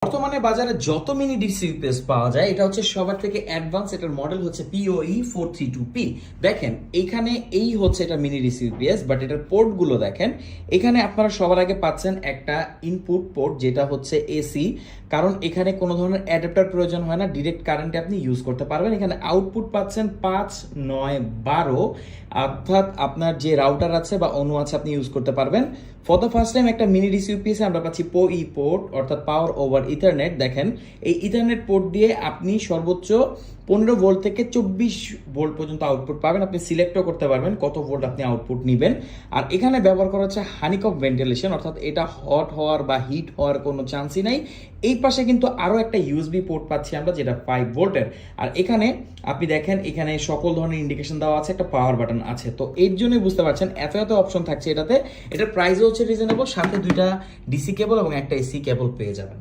বর্তমানে বাজারে যত মিনি ডিসি ইউপিএস পাওয়া যায় এটা হচ্ছে সবার থেকে অ্যাডভান্স। এটার মডেল হচ্ছে POE 432P। দেখেন এখানে এই হচ্ছে এটা মিনি ডিসি ইউপিএস, বাট এটার পোর্টগুলো দেখেন। এখানে আপনারা সবার আগে পাচ্ছেন একটা ইনপুট পোর্ট যেটা হচ্ছে এসি, কারণ এখানে কোনো ধরনের অ্যাডাপ্টার প্রয়োজন হয় না, ডিরেক্ট কারেন্টে আপনি ইউজ করতে পারবেন। এখানে আউটপুট পাচ্ছেন 5, 9, 12, অর্থাৎ আপনার যে রাউটার আছে বা অনু আছে আপনি ইউজ করতে পারবেন। ফর দ্য ফার্স্ট টাইম একটা মিনি ডিসি ইউপিএসে আমরা পাচ্ছি PoE পোর্ট, অর্থাৎ পাওয়ার ওভার ইথারনেট। দেখেন এই ইথারনেট পোর্ট দিয়ে আপনি সর্বোচ্চ 15 ভোল্ট থেকে 24 ভোল্ট পর্যন্ত আউটপুট পাবেন। আপনি সিলেক্টও করতে পারবেন কত ভোল্ট আপনি আউটপুট নেবেন। আর এখানে ব্যবহার করা হচ্ছে হানিকক ভেন্টিলেশন, অর্থাৎ এটা হট হওয়ার বা হিট হওয়ার কোনো চান্সই নাই। এই পাশে কিন্তু আরও একটা ইউএসবি পোর্ট পাচ্ছি আমরা, যেটা 5 ভোল্টের। আর এখানে আপনি দেখেন এখানে সকল ধরনের ইন্ডিকেশন দেওয়া আছে, একটা পাওয়ার বাটন আছে। তো এর জন্যই বুঝতে পারছেন এত এত অপশন থাকছে এটাতে। এটার প্রাইসও হচ্ছে রিজনেবল, সাথে 2টা ডিসি কেবল এবং একটা এসি কেবল পেয়ে যাবেন।